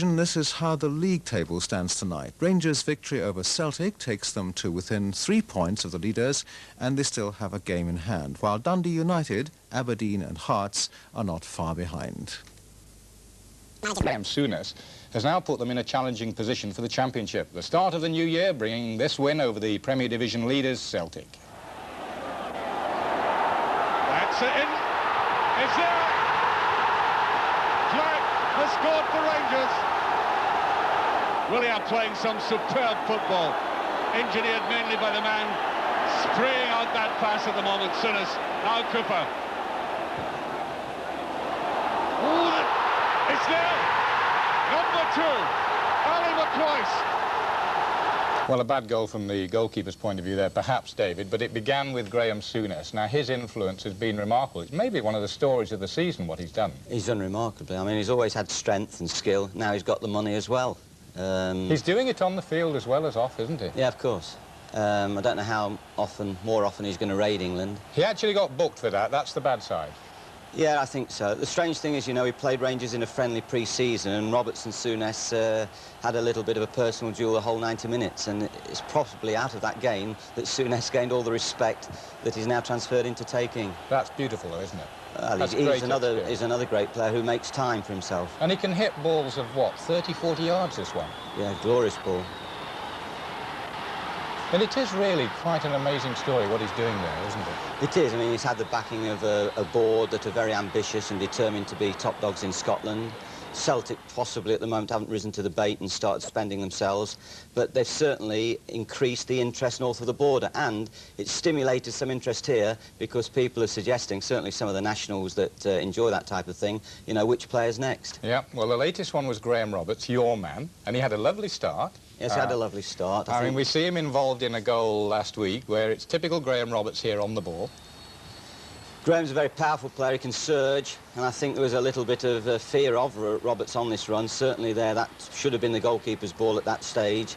This is how the league table stands tonight. Rangers' victory over Celtic takes them to within 3 points of the leaders, and they still have a game in hand, while Dundee United, Aberdeen and Hearts are not far behind. Souness has now put them in a challenging position for the Championship. The start of the new year bringing this win over the Premier Division leaders, Celtic. That's it in. It's there. Clark has scored for Rangers. Really are playing some superb football, engineered mainly by the man spraying out that pass at the moment, Souness. Now Cooper. Ooh, it's there. Number 2, Ali McCoist. Well, a bad goal from the goalkeeper's point of view there, perhaps, David, but it began with Graham Souness. Now, his influence has been remarkable. It's maybe one of the stories of the season, what he's done. He's done remarkably. I mean, he's always had strength and skill. Now he's got the money as well. He's doing it on the field as well as off, isn't he? Yeah, of course. I don't know how more often he's going to raid England. He actually got booked for that. That's the bad side. Yeah, I think so. The strange thing is, you know, he played Rangers in a friendly pre-season, and Roberts and Souness had a little bit of a personal duel the whole 90 minutes, and it's probably out of that game that Souness gained all the respect that he's now transferred into taking. That's beautiful, though, isn't it? He's another great player who makes time for himself. And he can hit balls of, what, 30, 40 yards, this one? Yeah, glorious ball. And it is really quite an amazing story, what he's doing there, isn't it? It is. I mean, he's had the backing of a board that are very ambitious and determined to be top dogs in Scotland. Celtic possibly at the moment haven't risen to the bait and started spending themselves, but they've certainly increased the interest north of the border, and it's stimulated some interest here because people are suggesting, certainly some of the nationals that enjoy that type of thing, you know, which player's next. Yeah, well, the latest one was Graham Roberts, your man, and he had a lovely start. Yes, he had a lovely start. I mean, we see him involved in a goal last week where it's typical Graham Roberts here on the ball. Graham's a very powerful player, he can surge, and I think there was a little bit of fear of Roberts on this run. Certainly there, that should have been the goalkeeper's ball at that stage.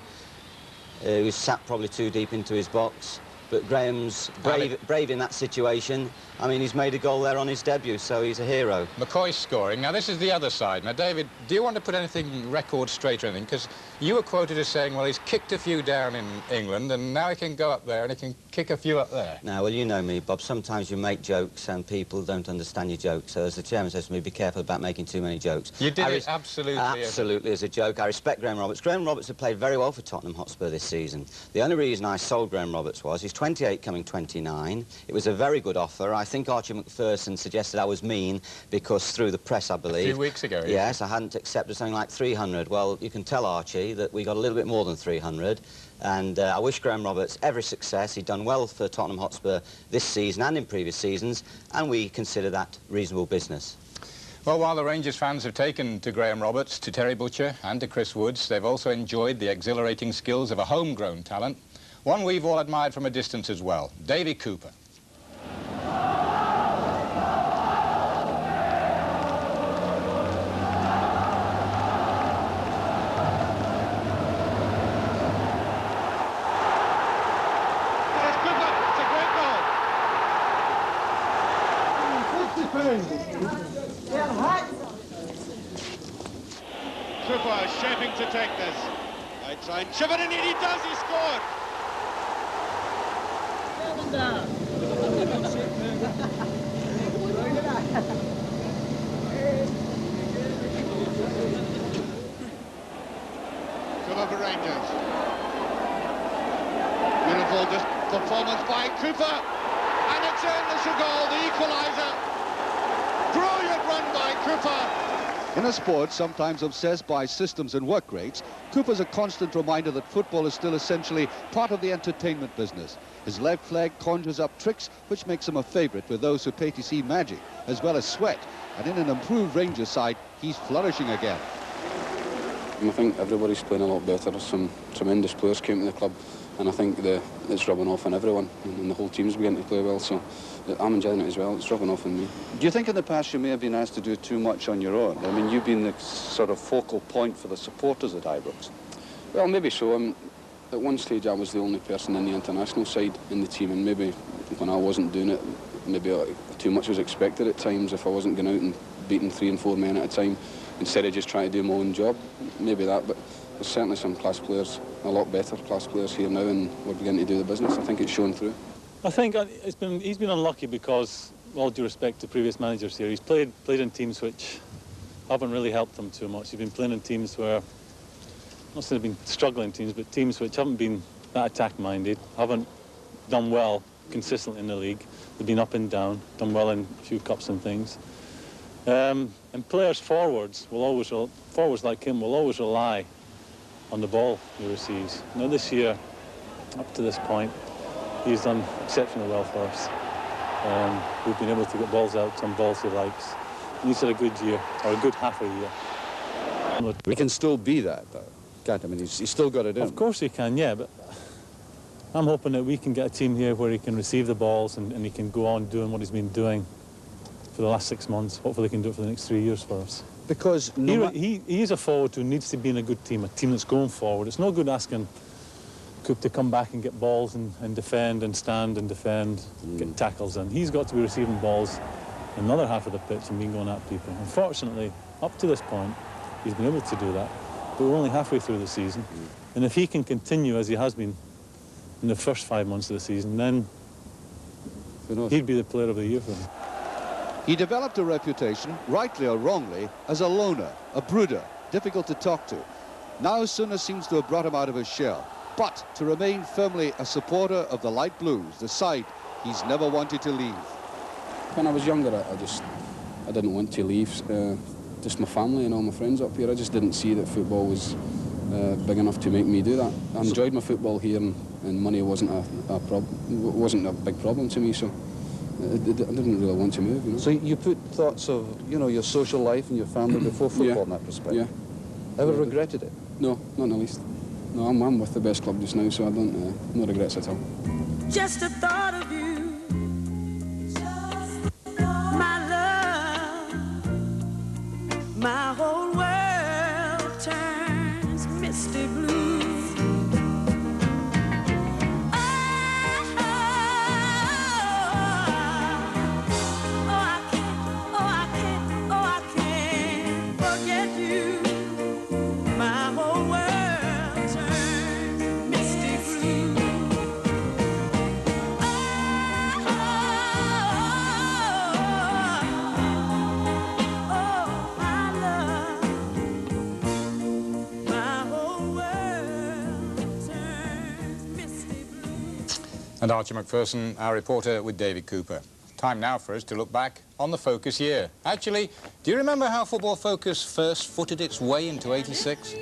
He was sat probably too deep into his box, but Graham's brave in that situation. I mean, he's made a goal there on his debut, so he's a hero. McCoy scoring. Now, this is the other side. Now, David, do you want to put anything record straight or anything? Because you were quoted as saying, well, he's kicked a few down in England, and now he can go up there and he can kick a few up there. Now, well, you know me, Bob. Sometimes you make jokes and people don't understand your jokes. So as the chairman says to me, be careful about making too many jokes. You did it absolutely. Absolutely as a joke. I respect Graham Roberts. Graham Roberts had played very well for Tottenham Hotspur this season. The only reason I sold Graham Roberts was he's 28 coming 29. It was a very good offer. I think Archie McPherson suggested I was mean because through the press, I believe. A few weeks ago, yes, I hadn't accepted something like 300. Well, you can tell Archie that we got a little bit more than 300, and I wish Graham Roberts every success. He'd done well for Tottenham Hotspur this season and in previous seasons, and we consider that reasonable business. Well, while the Rangers fans have taken to Graham Roberts, to Terry Butcher and to Chris Woods, they've also enjoyed the exhilarating skills of a homegrown talent, one we've all admired from a distance as well, Davy Cooper. Cooper shaping to take this. I try and chip it in, and he does, he scored! Cooper for Rangers. Beautiful performance by Cooper, and it's in, it's a goal, the equaliser. Brilliant run by Cooper. In a sport sometimes obsessed by systems and work rates, Cooper's a constant reminder that football is still essentially part of the entertainment business. His left leg conjures up tricks which makes him a favourite with those who pay to see magic, as well as sweat. And in an improved Rangers side, he's flourishing again. I think everybody's playing a lot better. Some tremendous players came to the club, and I think it's rubbing off on everyone, and the whole team's beginning to play well, so I'm enjoying it as well. It's rubbing off on me. Do you think in the past you may have been asked to do too much on your own? I mean, you've been the sort of focal point for the supporters at Ibrox. Well, maybe so. At one stage I was the only person in the international side in the team, and maybe when I wasn't doing it, maybe too much was expected at times if I wasn't going out and beating 3 and 4 men at a time. instead of just trying to do my own job. Maybe that, but there's certainly some class players, a lot better class players here now, and we're beginning to do the business. I think it's shown through. I think he's been unlucky because, with all due respect to previous managers here, he's played in teams which haven't really helped him too much. He's been playing in teams where, not saying they've been struggling teams, but teams which haven't been that attack-minded, haven't done well consistently in the league. They've been up and down, done well in a few cups and things. And players forwards like him will always rely on the ball he receives. Now this year, up to this point, he's done exceptionally well for us. We've been able to get balls out to him, balls he likes. And he's had a good year, or a good half a year. We can still be that, though, can't I? I mean, he's still got it in. Of course he can, yeah, but I'm hoping that we can get a team here where he can receive the balls and he can go on doing what he's been doing for the last 6 months. Hopefully he can do it for the next 3 years for us. Because he is a forward who needs to be in a good team, a team that's going forward. It's no good asking Coop to come back and get balls and defend and stand and defend, get tackles in. He's got to be receiving balls in the other half of the pitch and being going at people. Unfortunately, up to this point, he's been able to do that, but we're only halfway through the season. And if he can continue as he has been in the first 5 months of the season, then he'd be the player of the year for me. he developed a reputation, rightly or wrongly, as a loner, a brooder, difficult to talk to. Now Souness seems to have brought him out of his shell, but to remain firmly a supporter of the Light Blues, the side he's never wanted to leave. When I was younger, I didn't want to leave. Just my family and all my friends up here, I just didn't see that football was big enough to make me do that. I enjoyed my football here, and money wasn't a big problem to me, so I didn't really want to move. You know? So you put thoughts of, you know, your social life and your family before football in that respect? Yeah. Ever regretted it? No, not in the least. No, I'm with the best club just now, so I don't, no regrets at all. Just the thought of you, my love, my whole world turns misty blue. And Archie McPherson, our reporter, with David Cooper. Time now for us to look back on the Focus year. Actually, do you remember how Football Focus first footed its way into '86?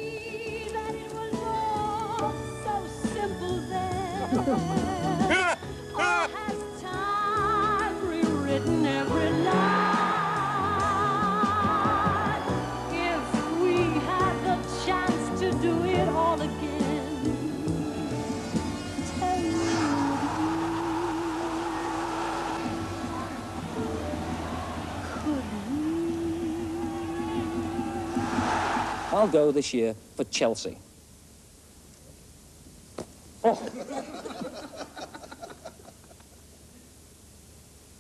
I'll go this year for Chelsea. Oh.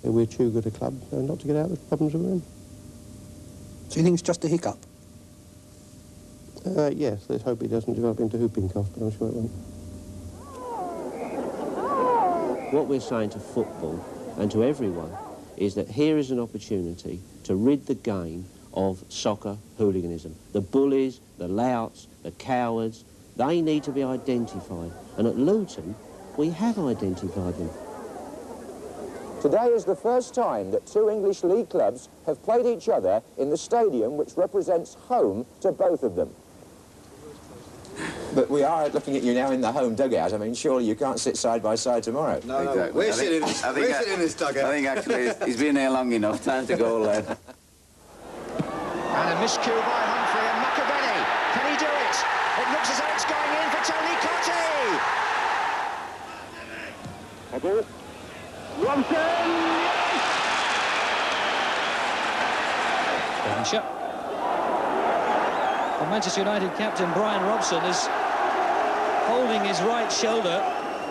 We're too good a club not to get out of the problems we're in. So you think it's just a hiccup? Yes, let's hope it doesn't develop into whooping cough, but I'm sure it won't. What we're saying to football and to everyone is that here is an opportunity to rid the game of soccer hooliganism. The bullies, the louts, the cowards, they need to be identified. And at Luton, we have identified them. Today is the first time that two English league clubs have played each other in the stadium which represents home to both of them. But we are looking at you now in the home dugout. I mean, surely you can't sit side by side tomorrow. No, exactly. We're sitting in this dugout. I think actually he's been here long enough. Time to go, lad. And a miscue by Humphrey and Machiavelli. Can he do it? It looks as though it's going in for Tony Cottee. A ball. Robson! Devonshire. And Manchester United captain Brian Robson is holding his right shoulder.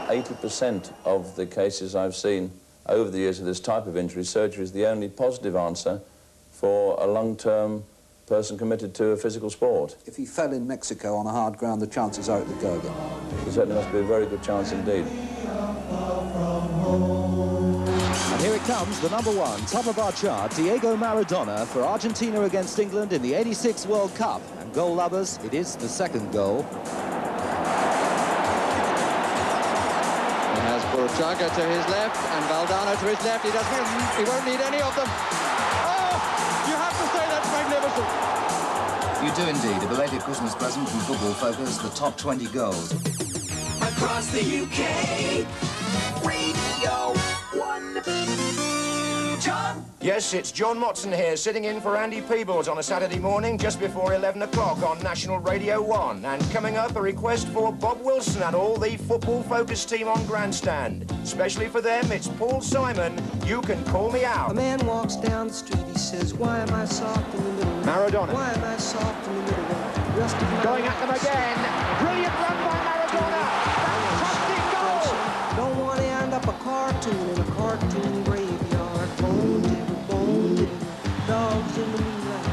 80% of the cases I've seen over the years of this type of injury, surgery is the only positive answer for a long-term person committed to a physical sport. If he fell in Mexico on a hard ground, the chances are it would go again. There certainly must be a very good chance indeed. And here it comes, the number one, top of our chart, Diego Maradona for Argentina against England in the '86 World Cup. And goal lovers, it is the second goal. He has Burchaga to his left and Valdano to his left. He won't need any of them. Oh, you have to say that's magnificent. You do indeed. A belated Christmas present from Football Focus, the top 20 goals. Across the UK, Radio 1. John? Yes, it's John Motson here, sitting in for Andy Peebles on a Saturday morning just before 11 o'clock on National Radio 1. And coming up, a request for Bob Wilson and all the Football Focus team on Grandstand. Especially for them, it's Paul Simon, You Can Call Me Out. A man walks down the street, he says, why am I soft in the middle? Maradona. Why am I soft in the middle? Going at them again. Brilliant run by Maradona. Fantastic goal. Don't want to end up a cartoon in a cartoon graveyard. Bone digger, dogs in the moonlight.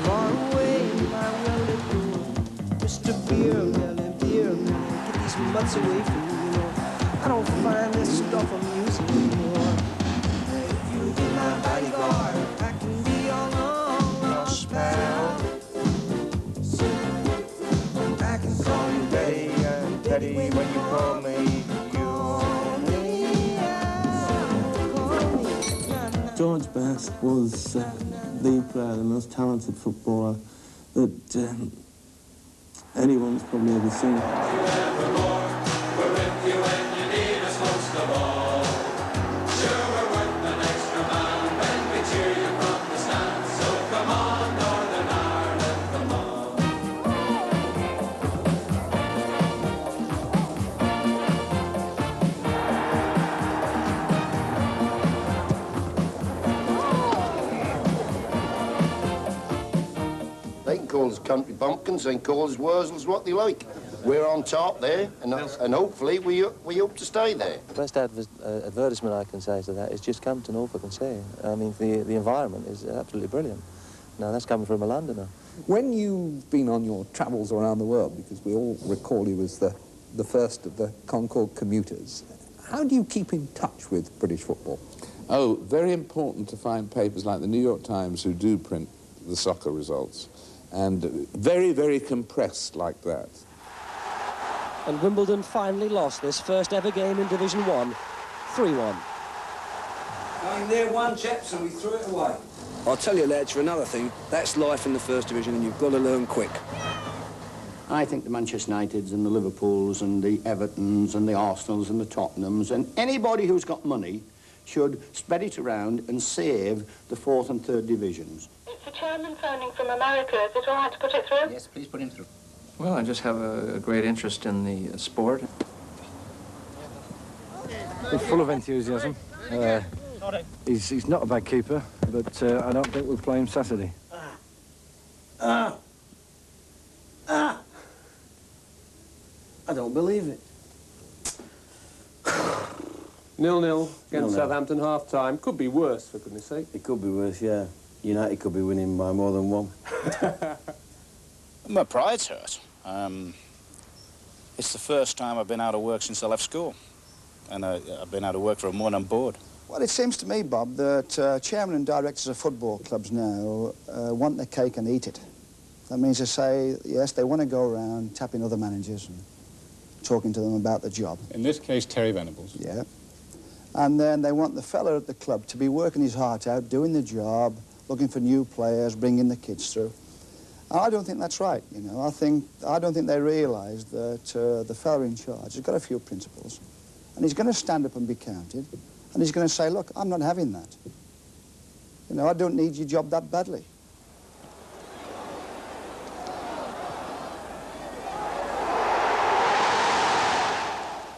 Far away, my well-lit room. Mr. Beer Melon, get these mutts away from me, you know. I don't find this stuff amusing anymore. If you be my bodyguard, I can be your long-lost pal. I can call you Betty, Betty, when you call me. George Best was the player, the most talented footballer that anyone's probably ever seen. We're with you when you need us most of all. Sure, we're worth an extra man when we cheer you from the stand. So come on, Northern Ireland, come on. They can call us country bumpkins, they can call us wurzels, what they like. We're on top there, and hopefully we hope to stay there. The best advertisement I can say to that is just come to Norfolk and see. I mean, the environment is absolutely brilliant. Now, that's coming from a Londoner. When you've been on your travels around the world, because we all recall you as the first of the Concorde commuters, how do you keep in touch with British football? Oh, very important to find papers like the New York Times who do print the soccer results, and very, very compressed like that. And Wimbledon finally lost this first ever game in Division 1, 3-1. Going there one, chaps, and we threw it away. I'll tell you, lads, for another thing, that's life in the First Division, and you've got to learn quick. I think the Manchester Uniteds and the Liverpools and the Evertons and the Arsenals and the Tottenhams and anybody who's got money should spread it around and save the 4th and 3rd divisions. It's the chairman phoning from America. Is it all right to put it through? Yes, please put him through. Well, I just have a great interest in the sport. He's full of enthusiasm. He's not a bad keeper, but I don't think we'll play him Saturday. I don't believe it. 0-0 against Southampton half-time. Could be worse, for goodness sake. It could be worse, yeah. United could be winning by more than one. My pride's hurt. It's the first time I've been out of work since I left school. And I've been out of work for a month on board. Well, it seems to me, Bob, that chairmen and directors of football clubs now want their cake and eat it. That means to say, yes, they want to go around tapping other managers and talking to them about the job. In this case, Terry Venables. Yeah. And then they want the fella at the club to be working his heart out, doing the job, looking for new players, bringing the kids through. And I don't think that's right, you know. I don't think they realise that the fella in charge has got a few principles, and he's going to stand up and be counted, and he's going to say, look, I'm not having that. You know, I don't need your job that badly.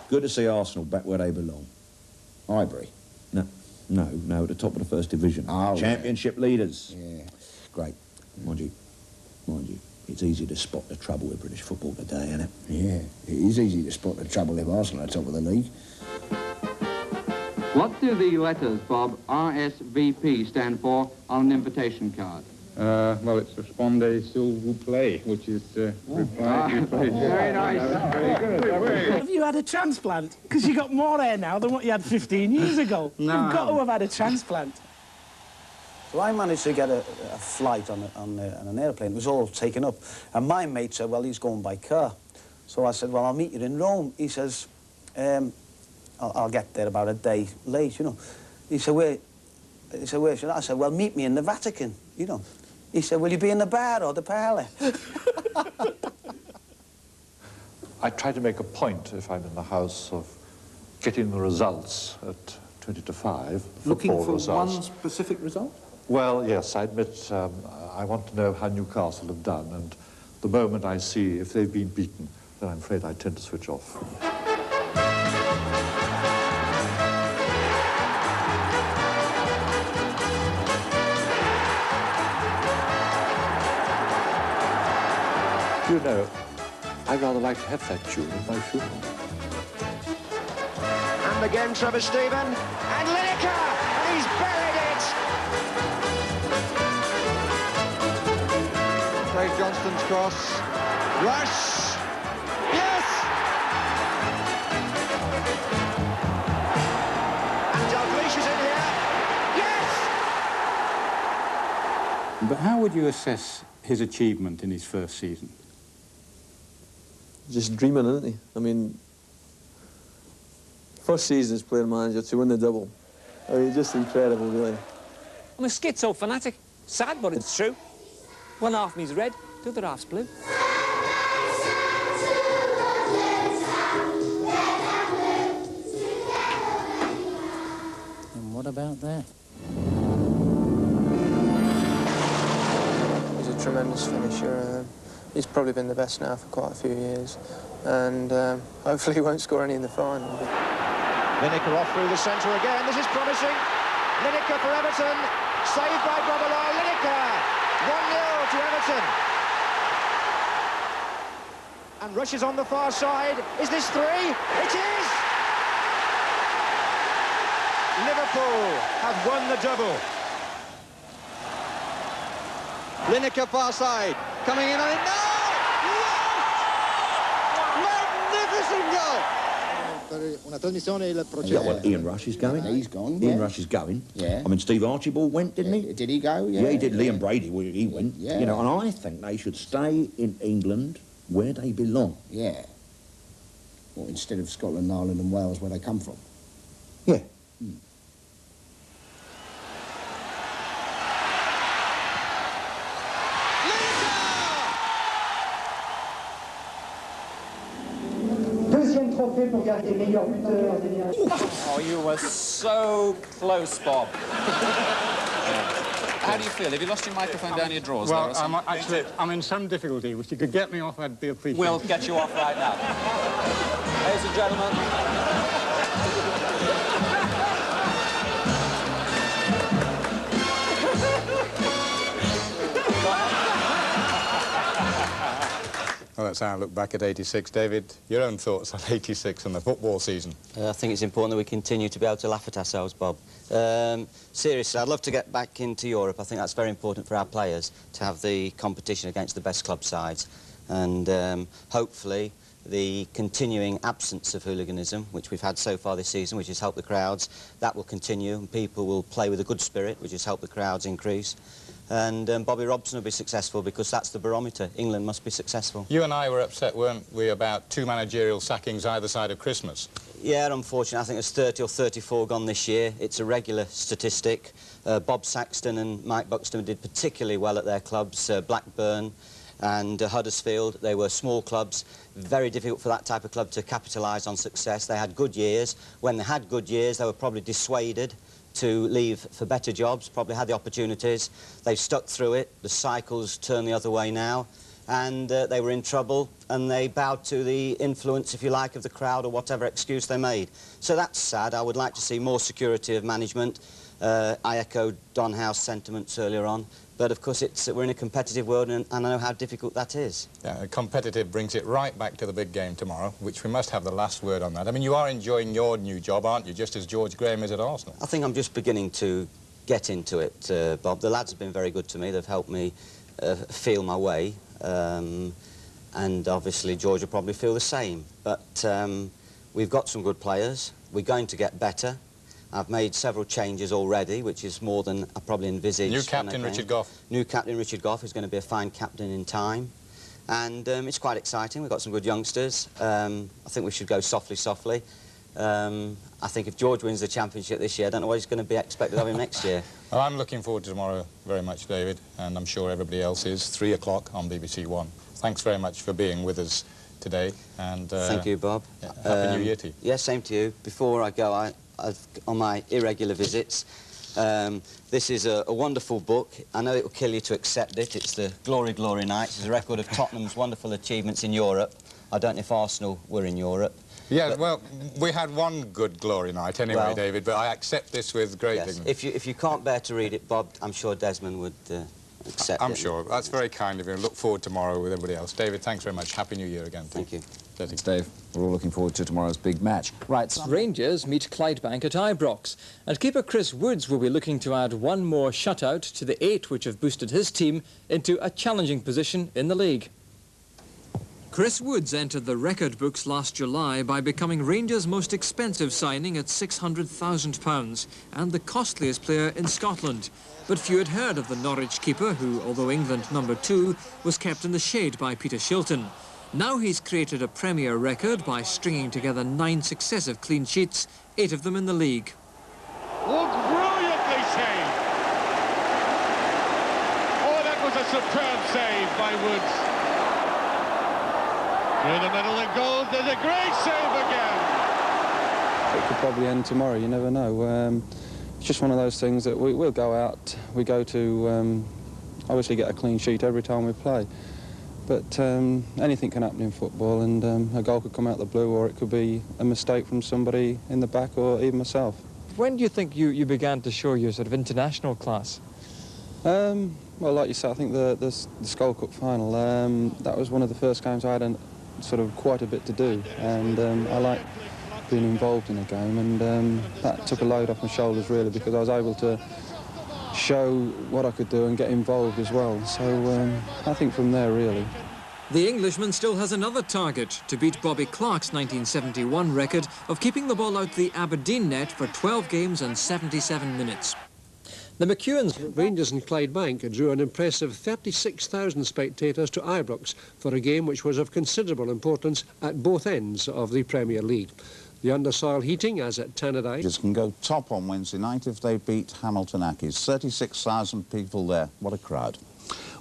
Good to see Arsenal back where they belong. Highbury. No, at the top of the First Division. Oh, Championship leaders. Yeah, great. Mind you, it's easy to spot the trouble with British football today, isn't it? Yeah, it is easy to spot the trouble if Arsenal are top of the league. What do the letters, Bob, RSVP stand for on an invitation card? Well, it's responde s'il vous plaît, which is reply if you please. Very nice. Very good. Have you had a transplant? Because you got more hair now than what you had 15 years ago. No. You've got to have had a transplant. So I managed to get a flight on an airplane. It was all taken up. And my mate said, well, he's going by car. So I said, well, I'll meet you in Rome. He says, I'll get there about a day late, you know. He said, where should I? I said, well, meet me in the Vatican, you know. He said, will you be in the bar or the parlour? I try to make a point, if I'm in the house, of getting the results at 20 to 5. Looking for results. one specific result? Well, yes, I admit I want to know how Newcastle have done, and the moment I see if they've been beaten, then I'm afraid I tend to switch off. You know, I'd rather like to have that tune at my funeral. And again, Trevor Stephen, and Lineker, and he's buried it! Craig Johnston's cross. Rush! Yes! And Dalglish is in here. Yes! But how would you assess his achievement in his first season? Just dreaming, isn't he? I mean, first season as player manager to win the double. I mean, just incredible, really. I'm a schizo fanatic. Sad, but it's true. One half of me's red, the other half's blue. And what about that? He's a tremendous finisher. He's probably been the best now for quite a few years, and hopefully he won't score any in the final. Lineker off through the centre again. This is promising. Lineker for Everton. Saved by Grobbelaar. Lineker. 1-0 to Everton. And Rush is on the far side. Is this 3? It is! Liverpool have won the double. Lineker far side. Coming in on it. No! Yes! Magnificent goal! Yeah, well, Ian Rush is going. He's gone. Ian Rush is going. Yeah. I mean, Steve Archibald went, didn't he? Did he go? Yeah, he did. Liam Brady, he went. Yeah. You know, and I think they should stay in England where they belong. Yeah. Well, instead of Scotland, Ireland and Wales, where they come from. Yeah. Oh, you were so close, Bob. How do you feel? Have you lost your microphone down your drawers? Well, I'm in some difficulty. If you could get me off, I'd be appreciated. We'll get you off right now. Ladies and gentlemen. Well, that's how I look back at 86. David, your own thoughts on 86 and the football season? I think it's important that we continue to be able to laugh at ourselves, Bob. Seriously, I'd love to get back into Europe. I think that's very important for our players, to have the competition against the best club sides. And hopefully the continuing absence of hooliganism, which we've had so far this season, which has helped the crowds, that will continue, and people will play with a good spirit, which has helped the crowds increase. And Bobby Robson will be successful, because that's the barometer. England must be successful. You and I were upset, weren't we, about 2 managerial sackings either side of Christmas? Yeah, unfortunately, I think there's 30 or 34 gone this year. It's a regular statistic. Bob Saxton and Mike Buxton did particularly well at their clubs, Blackburn and Huddersfield. They were small clubs, very difficult for that type of club to capitalise on success. They had good years. When they had good years, they were probably dissuaded to leave for better jobs, probably had the opportunities. They've stuck through it. The cycle's turned the other way now, and they were in trouble, and they bowed to the influence, if you like, of the crowd or whatever excuse they made. So that's sad. I would like to see more security of management. I echoed Don Howe's sentiments earlier on, but of course we're in a competitive world, and I know how difficult that is. Yeah, competitive brings it right back to the big game tomorrow, which we must have the last word on that. I mean, you are enjoying your new job, aren't you, just as George Graham is at Arsenal? I think I'm just beginning to get into it, Bob. The lads have been very good to me. They've helped me feel my way, and obviously George will probably feel the same. But we've got some good players. We're going to get better. I've made several changes already, which is more than I probably envisaged. New captain, Richard Gough. New captain, Richard Gough, who's going to be a fine captain in time. And it's quite exciting. We've got some good youngsters. I think we should go softly, softly. I think if George wins the championship this year, I don't know what he's going to be expected of him next year. Well, I'm looking forward to tomorrow very much, David, and I'm sure everybody else is. 3 o'clock on BBC One. Thanks very much for being with us today. And thank you, Bob. Yeah, Happy New Year to you. Yeah, same to you. Before I go, on my irregular visits, this is a wonderful book. I know it will kill you to accept it. It's the Glory, Glory Nights. It's a record of Tottenham's wonderful achievements in Europe. I don't know if Arsenal were in Europe. Yeah, well, we had one good glory night anyway, well, David, but I accept this with great dignity. If you can't bear to read it, Bob, I'm sure Desmond would accept it. I'm sure. That's very kind of you. Look forward to tomorrow with everybody else. David, thanks very much. Happy New Year again. Thank you. Thanks, Dave. We're all looking forward to tomorrow's big match. Right, Rangers meet Clydebank at Ibrox, and keeper Chris Woods will be looking to add one more shutout to the 8 which have boosted his team into a challenging position in the league. Chris Woods entered the record books last July by becoming Rangers' most expensive signing at £600,000 and the costliest player in Scotland. But few had heard of the Norwich keeper who, although England #2, was kept in the shade by Peter Shilton. Now he's created a Premier record by stringing together 9 successive clean sheets, 8 of them in the league. Woods brilliantly saved. Oh, that was a superb save by Woods. Through the middle it goes, there's a great save again. It could probably end tomorrow, you never know. It's just one of those things that we'll go out, we go to obviously get a clean sheet every time we play. But anything can happen in football, and a goal could come out of the blue, or it could be a mistake from somebody in the back, or even myself. When do you think you began to show your sort of international class? Well, like you said, I think the Skull Cup final, that was one of the first games I had sort of quite a bit to do, and I like being involved in a game, and that took a load off my shoulders really, because I was able to show what I could do and get involved as well. So I think from there really. The Englishman still has another target, to beat Bobby Clark's 1971 record of keeping the ball out the Aberdeen net for 12 games and 77 minutes. The McEwens... Rangers and Clydebank drew an impressive 36,000 spectators to Ibrox for a game which was of considerable importance at both ends of the Premier League. The undersoil heating, as at Tannadice... Rangers can go top on Wednesday night if they beat Hamilton Accies. 36,000 people there. What a crowd.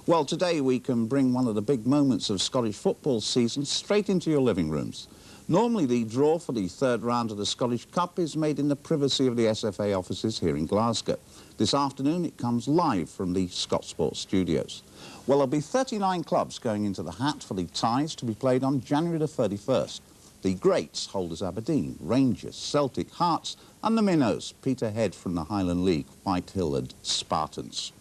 Well, today we can bring one of the big moments of Scottish football season straight into your living rooms. Normally, the draw for the third round of the Scottish Cup is made in the privacy of the SFA offices here in Glasgow. This afternoon, it comes live from the Scott Sports studios. Well, there'll be 39 clubs going into the hat for the ties to be played on January the 31st. The greats, Holders Aberdeen, Rangers, Celtic, Hearts, and the minnows, Peterhead from the Highland League, Whitehill and Spartans.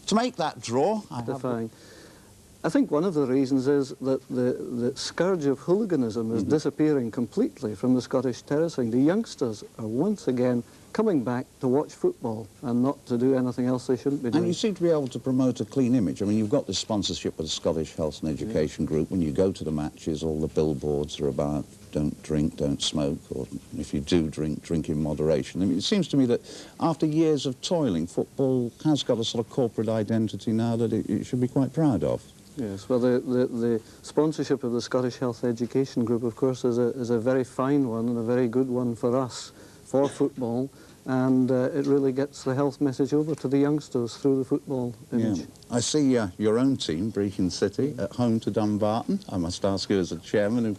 To make that draw, I think one of the reasons is that the scourge of hooliganism is disappearing completely from the Scottish terracing. The youngsters are once again coming back to watch football and not to do anything else they shouldn't be doing. And you seem to be able to promote a clean image. I mean, you've got the sponsorship with the Scottish Health and Education Group. When you go to the matches, all the billboards are about don't drink, don't smoke, or if you do drink, drink in moderation. I mean, it seems to me that after years of toiling, football has got a sort of corporate identity now that it should be quite proud of. Yes, well, the sponsorship of the Scottish Health Education Group, of course, is a very fine one and a very good one for us, for football, and it really gets the health message over to the youngsters through the football image. Yeah. I see your own team, Brechin City, at home to Dumbarton. I must ask you as a chairman who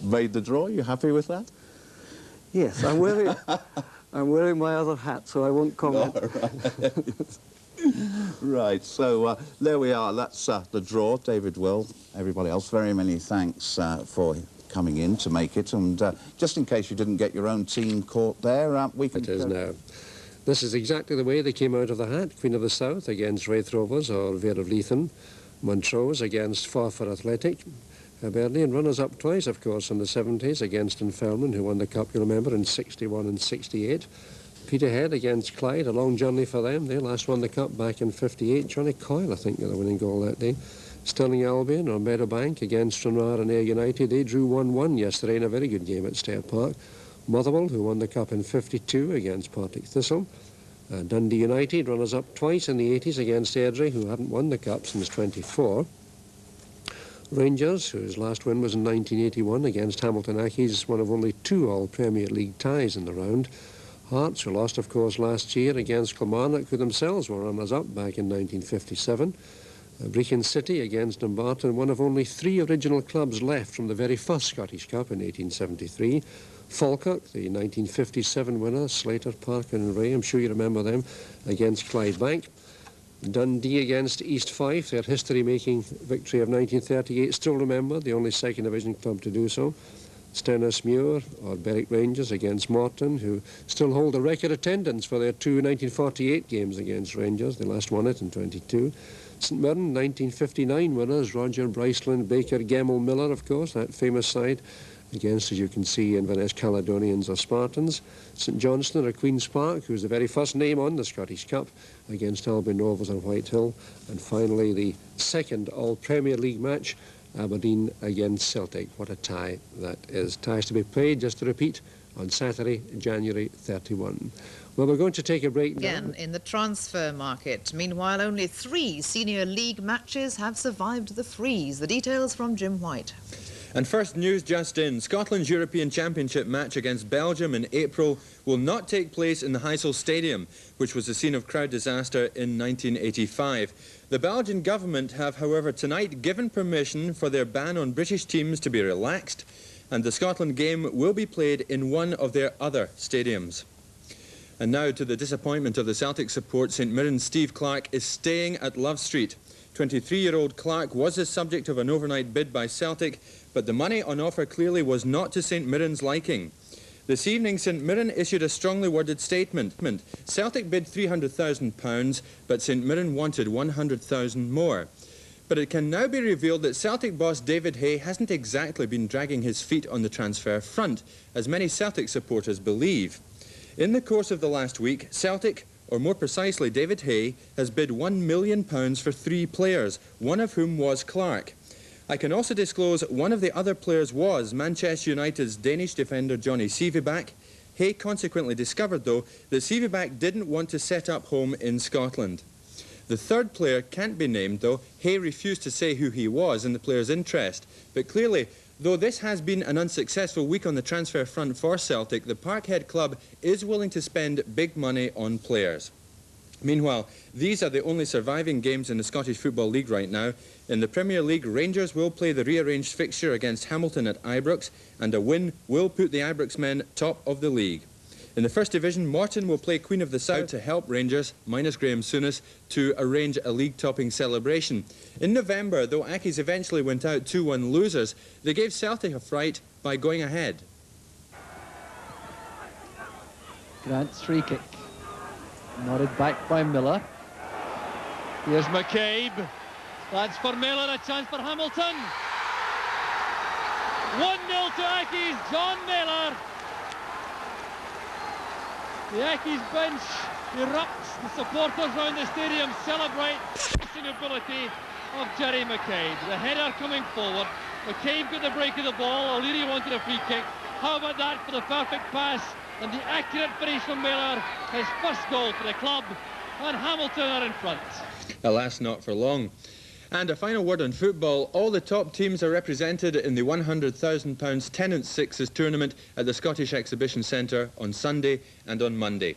made the draw, you happy with that? Yes, I'm wearing my other hat, so I won't comment. Oh, right. Right, so there we are. That's the draw. David, Will, everybody else, very many thanks for coming in to make it. And just in case you didn't get your own team caught there, we can... It is now. This is exactly the way they came out of the hat. Queen of the South against Wraith Rovers or Vale of Leithen. Montrose against Forfar Athletic. Aberdeen runners-up twice, of course, in the 70s against Dunfermline, who won the Cup, you remember, in 61 and 68. Peterhead against Clyde, a long journey for them. They last won the cup back in '58. Johnny Coyle, I think, got the winning goal that day. Stirling Albion or Meadowbank against Stranraer and Ayr United. They drew 1-1 yesterday in a very good game at Stair Park. Motherwell, who won the cup in '52 against Partick Thistle. Dundee United, runners-up twice in the '80s against Airdrie, who hadn't won the cup since '24. Rangers, whose last win was in 1981 against Hamilton Accies, one of only 2 All-Premier League ties in the round. Hearts, who lost, of course, last year against Kilmarnock, who themselves were runners-up back in 1957. Brechin City against Dumbarton, one of only 3 original clubs left from the very first Scottish Cup in 1873. Falkirk, the 1957 winner, Slater, Parker and Ray, I'm sure you remember them, against Clydebank. Dundee against East Fife, their history-making victory of 1938, still remembered, the only second division club to do so. Stenhousemuir or Berwick Rangers against Morton, who still hold a record attendance for their 2 1948 games against Rangers. They last won it in '22. St Mirren, 1959 winners, Roger, Bryceland, Baker, Gemmell, Miller, of course, that famous side, against, as you can see, Inverness Caledonians or Spartans. St Johnstone or Queen's Park, who's the very first name on the Scottish Cup, against Albion Rovers and Whitehill. And finally, the second All-Premier League match, Aberdeen against Celtic. What a tie that is. Ties to be played, just to repeat, on Saturday, January 31. Well, we're going to take a break now. Again, in the transfer market. Meanwhile, only 3 senior league matches have survived the freeze. The details from Jim White. And first news just in. Scotland's European Championship match against Belgium in April will not take place in the Heysel Stadium, which was the scene of crowd disaster in 1985. The Belgian government have, however, tonight given permission for their ban on British teams to be relaxed, and the Scotland game will be played in one of their other stadiums. And now to the disappointment of the Celtic support, St Mirren's Steve Clark is staying at Love Street. 23-year-old Clark was the subject of an overnight bid by Celtic, but the money on offer clearly was not to St Mirren's liking. This evening, St Mirren issued a strongly worded statement. Celtic bid £300,000, but St Mirren wanted £100,000 more. But it can now be revealed that Celtic boss David Hay hasn't exactly been dragging his feet on the transfer front, as many Celtic supporters believe. In the course of the last week, Celtic, or more precisely David Hay, has bid £1 million for 3 players, one of whom was Clark. I can also disclose one of the other players was Manchester United's Danish defender Johnny Sivibak. Hay consequently discovered, though, that Sivibak didn't want to set up home in Scotland. The third player can't be named, though. Hay refused to say who he was in the player's interest. But clearly, though this has been an unsuccessful week on the transfer front for Celtic, the Parkhead club is willing to spend big money on players. Meanwhile, these are the only surviving games in the Scottish Football League right now. In the Premier League, Rangers will play the rearranged fixture against Hamilton at Ibrox, and a win will put the Ibrox men top of the league. In the First Division, Morton will play Queen of the South to help Rangers, minus Graham Souness, to arrange a league-topping celebration. In November, though Accies eventually went out 2-1 losers, they gave Celtic a fright by going ahead. Grant's free kick. Nodded back by Miller. Here's McCabe. That's for Miller, a chance for Hamilton. 1-0 to Accies, John Miller. The Accies bench erupts. The supporters around the stadium celebrate the ability of Jerry McCabe. The header coming forward. McCabe got the break of the ball. O'Leary wanted a free kick. How about that for the perfect pass and the accurate finish from Miller? His first goal for the club, and Hamilton are in front. Alas, not for long. And a final word on football. All the top teams are represented in the £100,000 Tenants Sixes tournament at the Scottish Exhibition Centre on Sunday and on Monday.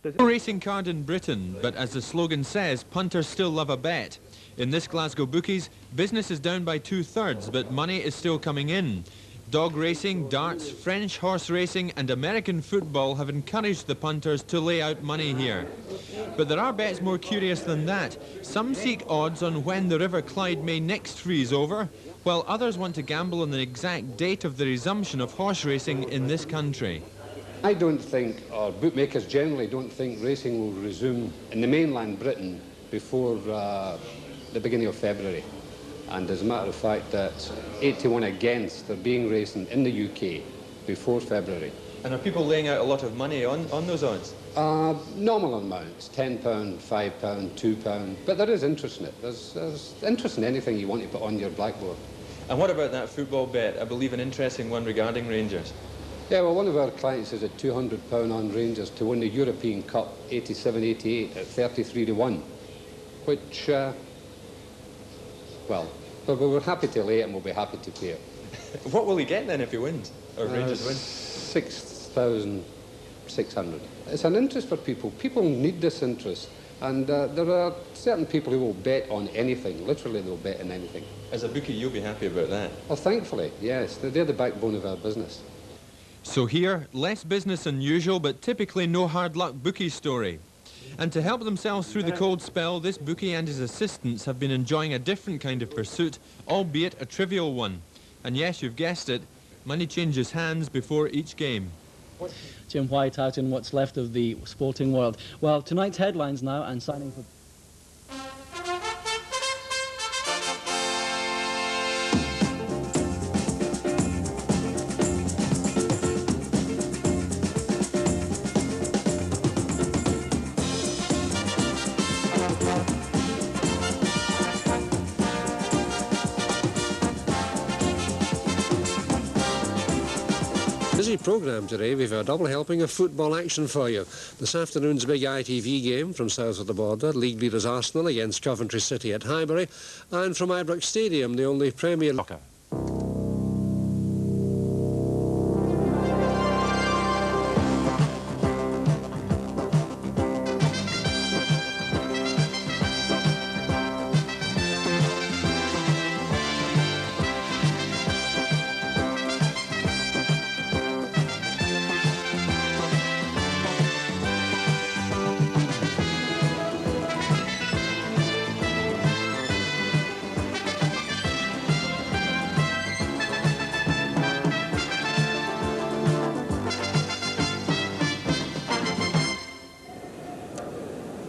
There's no racing card in Britain, but as the slogan says, punters still love a bet. In this Glasgow bookies, business is down by 2/3, but money is still coming in. Dog racing, darts, French horse racing and American football have encouraged the punters to lay out money here. But there are bets more curious than that. Some seek odds on when the River Clyde may next freeze over, while others want to gamble on the exact date of the resumption of horse racing in this country. I don't think, or bookmakers generally don't think, racing will resume in the mainland Britain before the beginning of February. And as a matter of fact, that's 8-1 against there being racing in the UK before February. And are people laying out a lot of money on those odds? Nominal amounts, £10, £5, £2, but there is interest in it. There's interest in anything you want to put on your blackboard. And what about that football bet? I believe an interesting one regarding Rangers. Yeah, well, one of our clients is at £200 on Rangers to win the European Cup 87-88 at 33-1, which, well, we're happy to lay it and we'll be happy to pay it. What will he get then if he wins, or Rangers win? 6,600. It's an interest for people. People need this interest. And there are certain people who will bet on anything. Literally, they'll bet on anything. As a bookie, you'll be happy about that. Well, thankfully, yes. They're the backbone of our business. So here, less business than usual, but typically no hard luck bookie story. And to help themselves through the cold spell, this bookie and his assistants have been enjoying a different kind of pursuit, albeit a trivial one. And yes, you've guessed it, money changes hands before each game. Jim White out in what's left of the sporting world. Well, tonight's headlines now and signing for... Busy programme today. We've a double helping of football action for you. This afternoon's big ITV game from south of the border, league leaders Arsenal against Coventry City at Highbury, and from Ibrox Stadium, the only Premier League.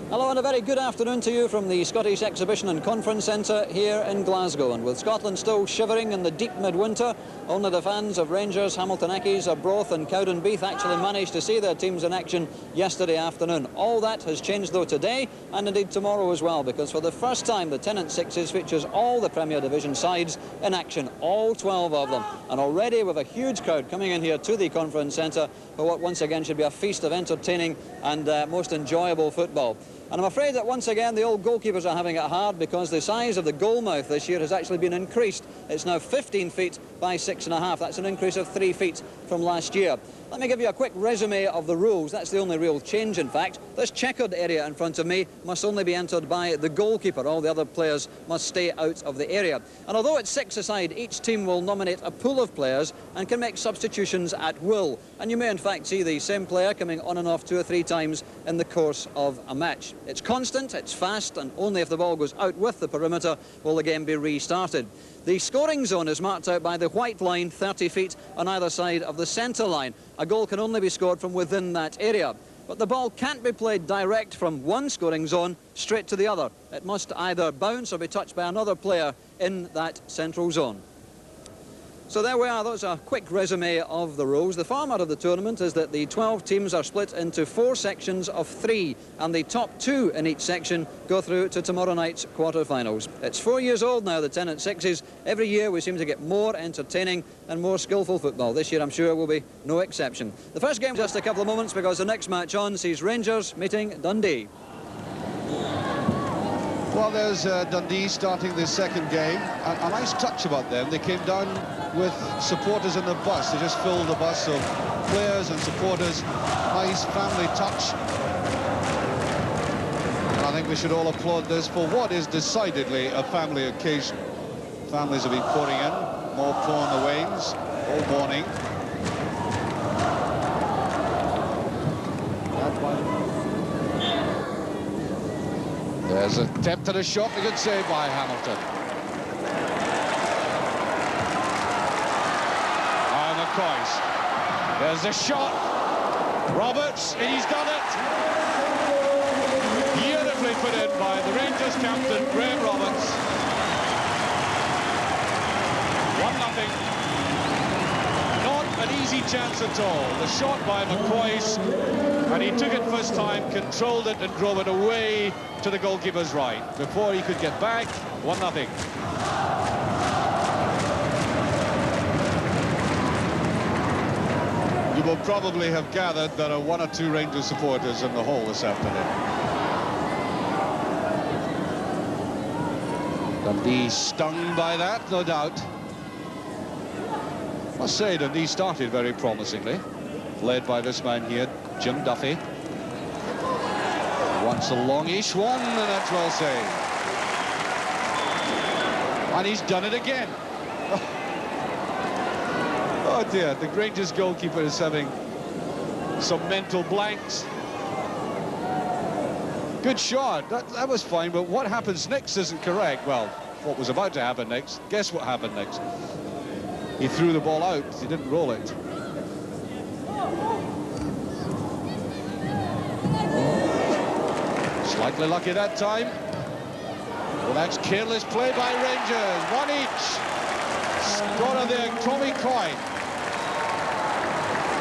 Hello and a very good afternoon to you from the Scottish Exhibition and Conference Centre here in Glasgow. And with Scotland still shivering in the deep midwinter, only the fans of Rangers, Hamilton Accies, Arbroath and Cowdenbeath actually managed to see their teams in action yesterday afternoon. All that has changed though today and indeed tomorrow as well, because for the first time the Tennant Sixes features all the Premier Division sides in action, all 12 of them. And already with a huge crowd coming in here to the Conference Centre for what once again should be a feast of entertaining and most enjoyable football. And I'm afraid that once again the old goalkeepers are having it hard, because the size of the goal mouth this year has actually been increased. It's now 15 feet by 6.5. That's an increase of 3 feet from last year. Let me give you a quick resume of the rules. That's the only real change, in fact. This checkered area in front of me must only be entered by the goalkeeper. All the other players must stay out of the area. And although it's 6 aside, each team will nominate a pool of players and can make substitutions at will. And you may in fact see the same player coming on and off 2 or 3 times in the course of a match. It's constant, it's fast, and only if the ball goes out with the perimeter will the game be restarted. The scoring zone is marked out by the white line, 30 feet on either side of the centre line. A goal can only be scored from within that area. But the ball can't be played direct from one scoring zone straight to the other. It must either bounce or be touched by another player in that central zone. So there we are, that's a quick resume of the rules. The format of the tournament is that the 12 teams are split into 4 sections of 3, and the top 2 in each section go through to tomorrow night's quarter-finals. It's 4 years old now, the Tennant Sixes. Every year we seem to get more entertaining and more skillful football. This year I'm sure will be no exception. The first game just a couple of moments, because the next match on sees Rangers meeting Dundee. Well, there's Dundee starting the second game. A nice touch about them. They came down with supporters in the bus. They just filled the bus of players and supporters. Nice family touch. And I think we should all applaud this for what is decidedly a family occasion. Families have been pouring in, more pour on the waves all morning. There's an attempt at a shot, a good save by Hamilton. And McCoy's. There's a shot. Roberts, and he's done it. Beautifully put in by the Rangers captain, Graham Roberts. 1-0. Not an easy chance at all. The shot by McCoist, and he took it first time, controlled it and drove it away to the goalkeeper's right. Before he could get back, 1-0. You will probably have gathered there are 1 or 2 Rangers supporters in the hall this afternoon. Dundee stung by that, no doubt. Must say Dundee started very promisingly, led by this man here, Jim Duffy. Once a longish one, and that's well saved. And he's done it again. Oh dear, the Rangers goalkeeper is having some mental blanks. Good shot, that was fine, but what happens next isn't correct. Well, what was about to happen next, guess what happened next? He threw the ball out, he didn't roll it. Slightly lucky that time. Well, that's careless play by Rangers, 1 each. Scorer there, Tommy Coyne.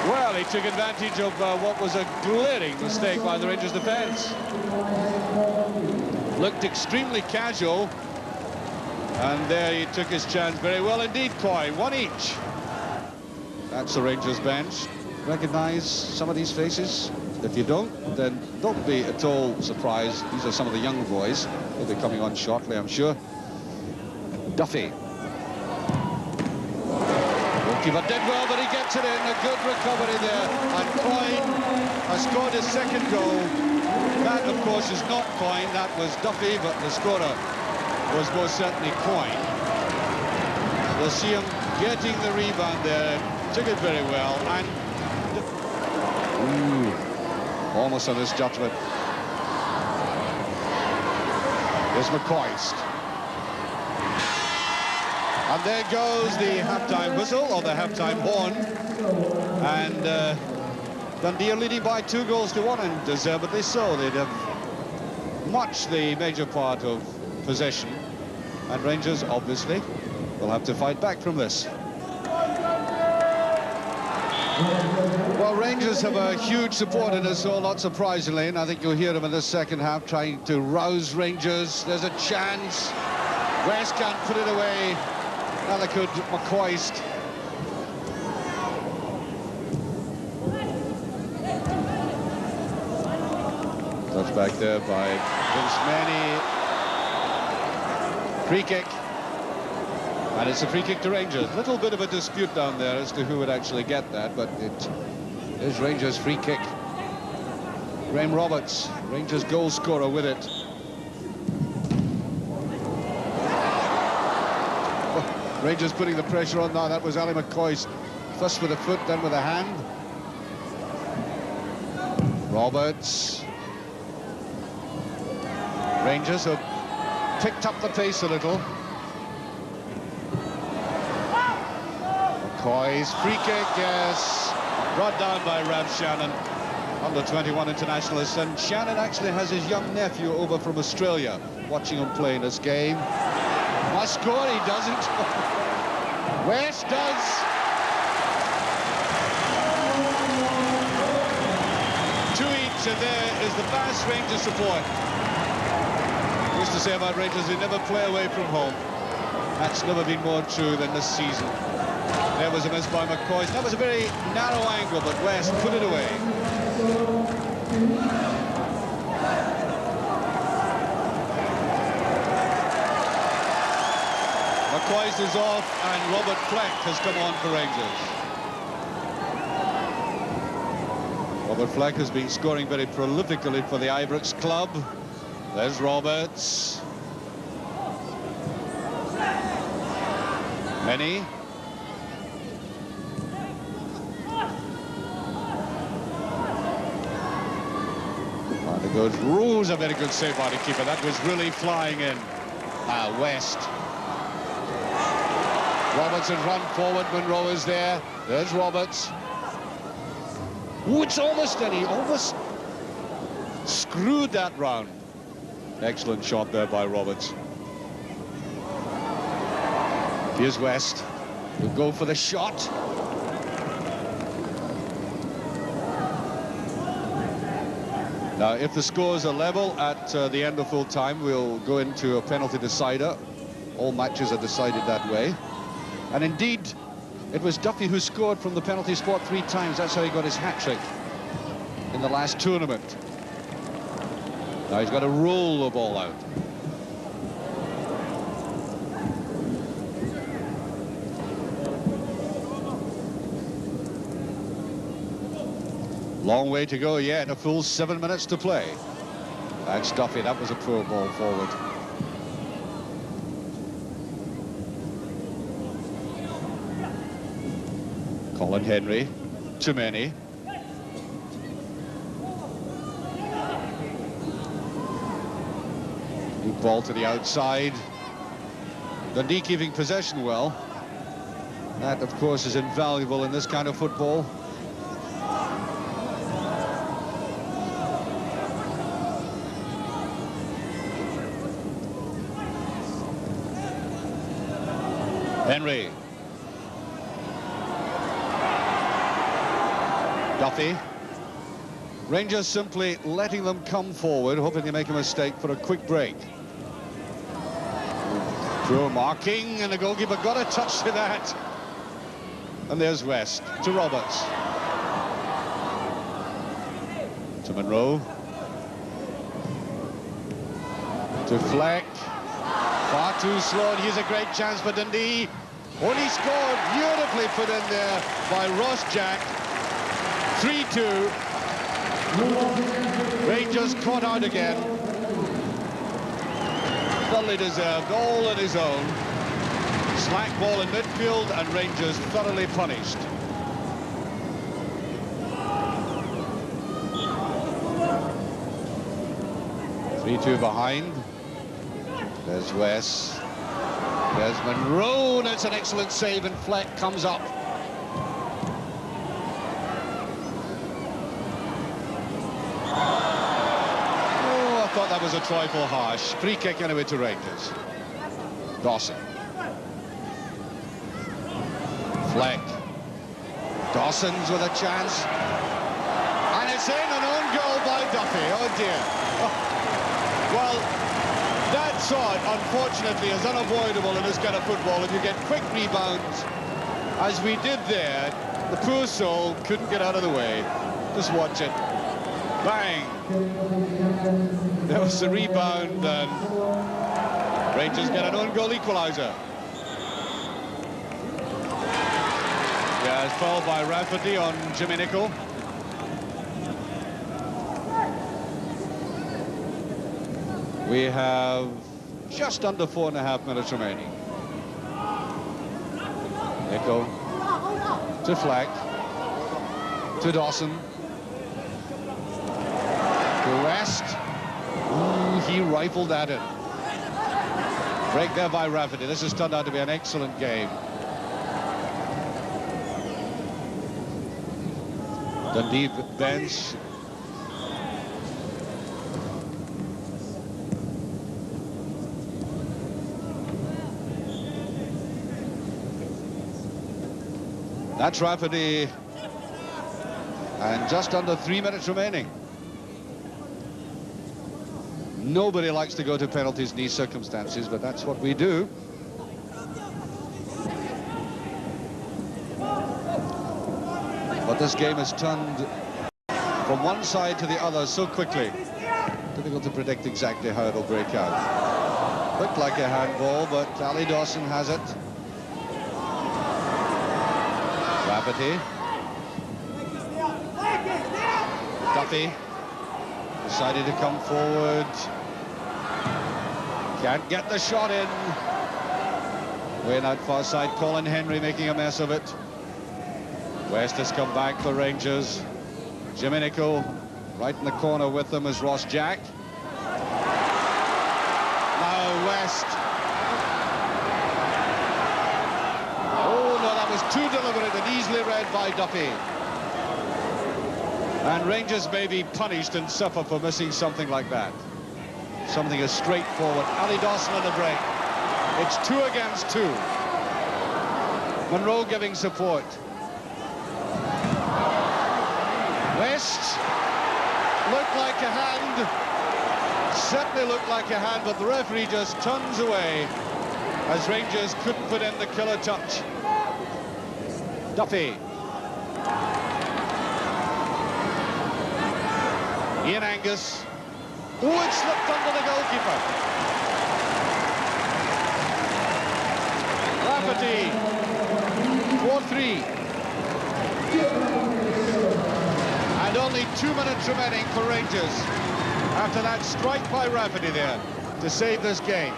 Well, he took advantage of what was a glaring mistake by the Rangers defence. Looked extremely casual. And there he took his chance very well indeed, Coyne, 1 each. That's the Rangers bench. Recognise some of these faces? If you don't, then don't be at all surprised. These are some of the young boys. They'll be coming on shortly, I'm sure. Duffy. Goalkeeper did well, but he gets it in. A good recovery there. And Coyne has scored his second goal. That, of course, is not Coyne. That was Duffy, but the scorer was most certainly Coyne. We'll see him getting the rebound there. Took it very well. And almost on his judgment. There's McCoist. And there goes the half-time whistle, or the half-time horn. And Dundee are leading by 2-1, and deservedly so. They'd have much the major part of possession. And Rangers, obviously, will have to fight back from this. Well, Rangers have a huge support in this all, not surprisingly, and I think you'll hear them in the second half trying to rouse Rangers. There's a chance. West can't put it away. Neither could McCoist. Touch back there by Vince Manny. Free kick. And it's a free kick to Rangers. Little bit of a dispute down there as to who would actually get that, but it is Rangers' free kick. Graham Roberts, Rangers goal scorer, with it. Oh, Rangers putting the pressure on now. That was Ali McCoist. First with a foot, then with a hand. Roberts. Rangers have picked up the pace a little. McCoy's free kick, yes, brought down by Rav Shannon, under-21 internationalist, and Shannon actually has his young nephew over from Australia watching him play in this game. Must score, he doesn't. West does. 2 each, and there is the vast Rangers support. Used to say about Rangers, they never play away from home. That's never been more true than this season. There was a miss by McCoy. That was a very narrow angle, but West put it away. McCoy is off, and Robert Fleck has come on for Rangers. Robert Fleck has been scoring very prolifically for the Ibrox club. There's Roberts. Many. And it goes. Rules a very good save by the keeper. That was really flying in. West. Roberts has run forward. Monroe is there. There's Roberts. Ooh, it's almost, and he almost screwed that round. Excellent shot there by Roberts. Here's West. He'll go for the shot. Now, if the scores are level at the end of full time, we'll go into a penalty decider. All matches are decided that way. And indeed, it was Duffy who scored from the penalty spot 3 times. That's how he got his hat-trick in the last tournament. Now he's got to roll the ball out. Long way to go yet, a full 7 minutes to play. That's Duffy, that was a poor ball forward. Colin Henry, too many. Deep ball to the outside. Dundee keeping possession well. That, of course, is invaluable in this kind of football. Henry. Duffy. Rangers simply letting them come forward, hoping they make a mistake for a quick break. Poor marking, and the goalkeeper got a touch to that. And there's West to Roberts. To Monroe. To Fleck. Far too slow, and here's a great chance for Dundee. Only scored, beautifully put in there by Ross Jack. 3-2. Rangers caught out again. Thoroughly deserved, all on his own. Slack ball in midfield, and Rangers thoroughly punished. Three-two behind. There's West. There's Monroe. That's an excellent save, and Fleck comes up. Oh, I thought that was a trifle harsh. Free kick anyway to Rangers. Dawson. Fleck. Dawson's with a chance. And it's in, an own goal by Duffy. Oh dear. Oh. Well, that sort, unfortunately, is unavoidable in this kind of football. If you get quick rebounds, as we did there, the poor soul couldn't get out of the way. Just watch it. Bang! There was the rebound, and Rangers get an own goal equaliser. Yeah, it's fouled by Rafferty on Jimmy Nicholl. We have just under 4.5 minutes remaining. Nicholl to Fleck, to Dawson, to West. Ooh, he rifled that in. Break there by Rafferty. This has turned out to be an excellent game. Dundee bench. That's Rafferty, and just under 3 minutes remaining. Nobody likes to go to penalties in these circumstances, but that's what we do. But this game has turned from one side to the other so quickly. Difficult to predict exactly how it'll break out. Looked like a handball, but Ali Dawson has it. Rafferty. Duffy decided to come forward. Can't get the shot in. Way out far side, Colin Henry making a mess of it. West has come back for Rangers. Jimmy Nicholl right in the corner with them is Ross Jack. Now West. Too deliberate and easily read by Duffy. And Rangers may be punished and suffer for missing something like that. Something as straightforward. Ali Dawson on the break. It's 2 against 2. Monroe giving support. West. Looked like a hand. Certainly looked like a hand, but the referee just turns away as Rangers couldn't put in the killer touch. Duffy. Ian Angus. Oh, it slipped under the goalkeeper. Rafferty. 4-3. And only 2 minutes remaining for Rangers after that strike by Rafferty there to save this game.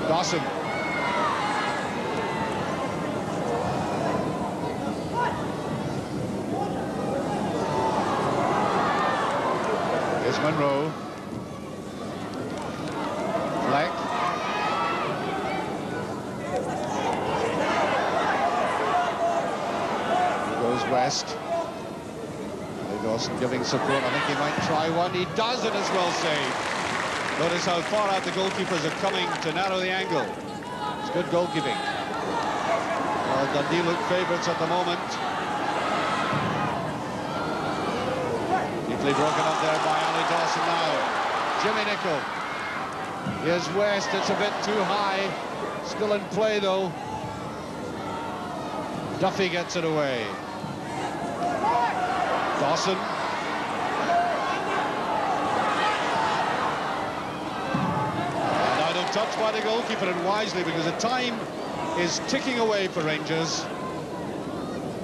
Dawson. Here's Monroe. Fleck. Goes West. Dawson giving support. I think he might try one. He does, and it's well saved. Notice how far out the goalkeepers are coming to narrow the angle. It's good goalkeeping. Well, Dundee look favourites at the moment. Deeply broken up there by Ali Dawson now. Jimmy Nicholl. Here's West. It's a bit too high. Still in play, though. Duffy gets it away. Dawson. And out of touch by the goalkeeper, and wisely, because the time is ticking away for Rangers.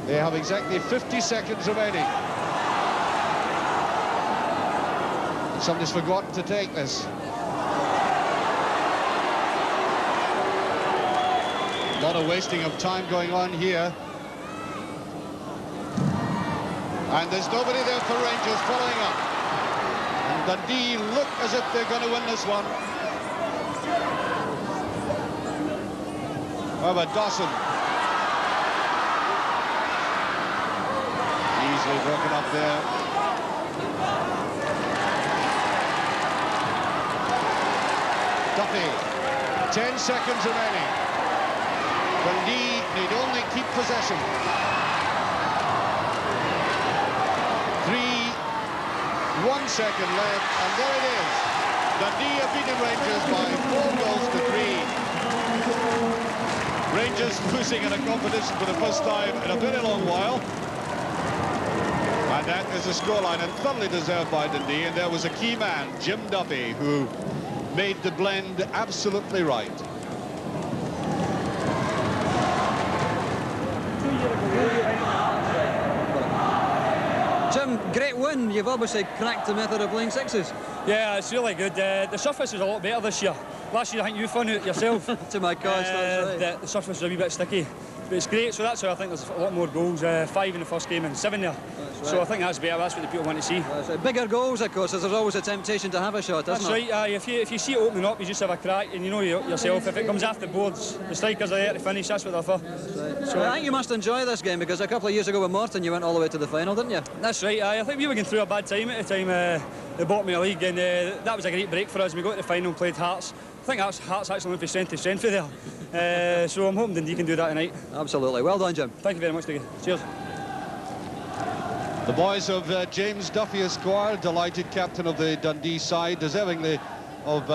They have exactly 50 seconds remaining. Somebody's forgotten to take this. A lot of wasting of time going on here. And there's nobody there for Rangers following up. And Dundee look as if they're going to win this one. How about Dawson? Easily broken up there. Duffy. 10 seconds remaining. Dundee need only keep possession. 1 second left, and there it is. Dundee have beaten Rangers by 4 goals to 3. Rangers losing in a competition for the first time in a very long while. And that is the scoreline, and thoroughly deserved by Dundee. And there was a key man, Jim Duffy, who made the blend absolutely right. Jim, great win. You've obviously cracked the method of playing sixes. Yeah, it's really good. The surface is a lot better this year. Last year I think you found it yourself. To my cause, that's right. The surface is a wee bit sticky. But it's great, so that's why I think there's a lot more goals. 5 in the first game and 7 there. Right. So I think that's better, that's what the people want to see. Right. Bigger goals, of course, there's always a temptation to have a shot, isn't it? That's right, if you see it opening up, you just have a crack, and you know yourself, if it comes off the boards, the strikers are there to finish, that's what they're for. Right. So I think you must enjoy this game, because a couple of years ago with Morton, you went all the way to the final, didn't you? That's right, I think we were going through a bad time at the time, the bottom of the league, and that was a great break for us. We got to the final and played Hearts. I think Hearts actually went from strength to strength there. So I'm hoping Dundee can do that tonight. Absolutely. Well done, Jim. Thank you very much, Diggy. Cheers. The boys of James Duffy Esquire, delighted captain of the Dundee side, deservingly of